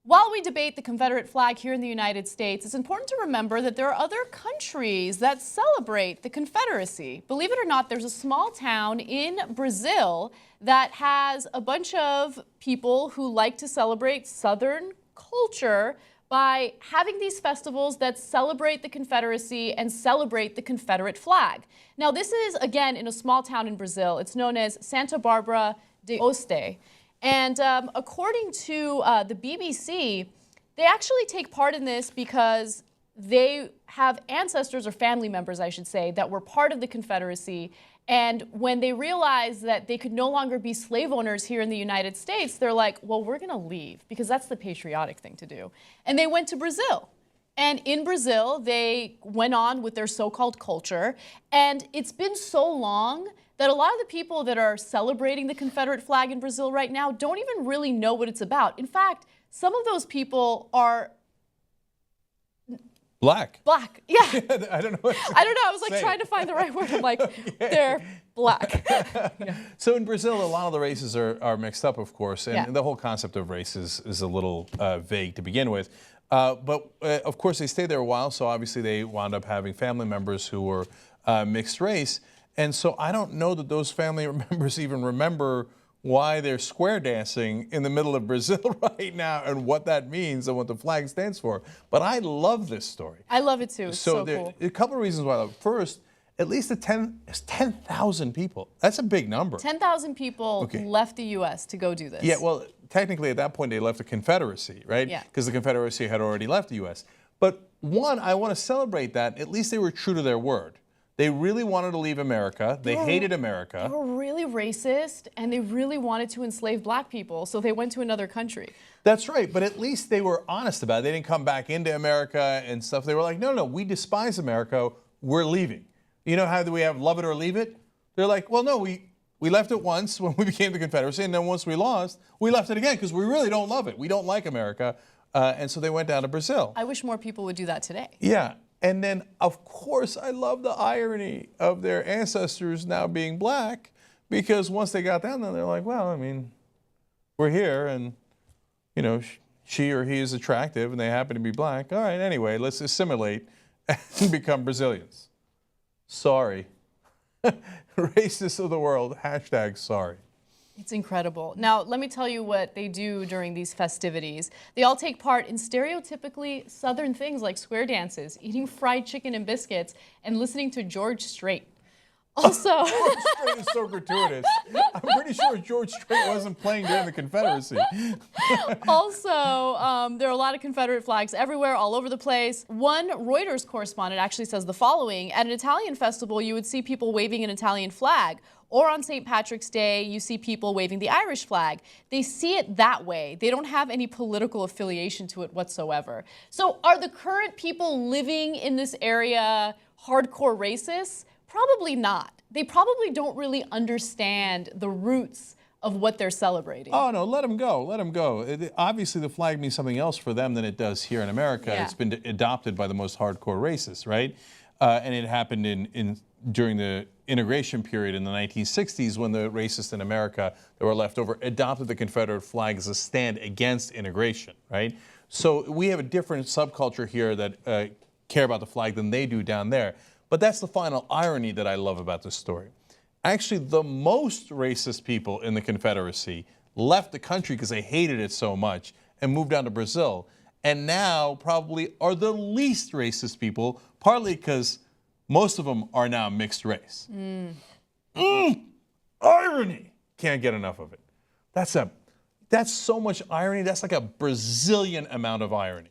While we debate the Confederate flag here in the United States, it's important to remember that there are other countries that celebrate the Confederacy. Believe it or not, there's a small town in Brazil that has a bunch of people who like to celebrate Southern culture by having these festivals that celebrate the Confederacy and celebrate the Confederate flag. Now, this is, again, in a small town in Brazil. It's known as Santa Bárbara de Oeste. And according to the BBC, they actually take part in this because they have ancestors or family members, I should say, that were part of the Confederacy. And when they realized that they could no longer be slave owners here in the United States, they're like, well, we're going to leave because that's the patriotic thing to do. And they went to Brazil. And in Brazil, they went on with their so-called culture. And it's been so long that a lot of the people that are celebrating the Confederate flag in Brazil right now don't even really know what it's about. In fact, some of those people are black. Black, yeah. I don't know. I don't know. I was like trying to find the right word. I'm like, they're black. Yeah. So in Brazil, a lot of the races are mixed up, of course, and the whole concept of race is a little vague to begin with. But of course, they stayed there a while, so obviously they wound up having family members who were mixed race. And so I don't know that those family members even remember why they're square dancing in the middle of Brazil right now and what that means and what the flag stands for. But I love this story. I love it too. It's so cool. A couple of reasons why I love it. First, at least 10,000 people. That's a big number. 10,000 people left the U.S. to go do this. Yeah, well, technically at that point they left the Confederacy, right? Yeah. Because the Confederacy had already left the U.S. But one, I want to celebrate that. At least they were true to their word. They really wanted to leave America. They hated America. They were really racist, and they really wanted to enslave black people, so they went to another country. That's right, but at least they were honest about it. They didn't come back into America and stuff. They were like, no, we despise America. We're leaving. You know how we have love it or leave it? They're like, well, no, we left it once when we became the Confederacy, and then once we lost, we left it again because we really don't love it. We don't like America, and so they went down to Brazil. I wish more people would do that today. Yeah. And then, of course, I love the irony of their ancestors now being black, because once they got down there, they're like, well, I mean, we're here, and, you know, she or he is attractive, and they happen to be black. All right, anyway, let's assimilate and become Brazilians. Sorry. Racists of the world, #sorry. It's incredible. Now, let me tell you what they do during these festivities. They all take part in stereotypically Southern things like square dances, eating fried chicken and biscuits, and listening to George Strait. Also, George Strait is so gratuitous. I'm pretty sure George Strait wasn't playing during the Confederacy. Also, there are a lot of Confederate flags everywhere, all over the place. One Reuters correspondent actually says the following: at an Italian festival, you would see people waving an Italian flag. Or on St. Patrick's Day, you see people waving the Irish flag. They see it that way. They don't have any political affiliation to it whatsoever. So are the current people living in this area hardcore racists? Probably not. They probably don't really understand the roots of what they're celebrating. Oh, no, let them go. Let them go. Obviously, the flag means something else for them than it does here in America. Yeah. It's been adopted by the most hardcore racists, right? And it happened during the integration period in the 1960s, when the racists in America that were left over adopted the Confederate flag as a stand against integration, right? So we have a different subculture here that care about the flag than they do down there. But that's the final irony that I love about this story. Actually, the most racist people in the Confederacy left the country because they hated it so much and moved down to Brazil, and now probably are the least racist people, partly because most of them are now mixed race. Irony. Can't get enough of it. That's so much irony. That's like a Brazilian amount of irony.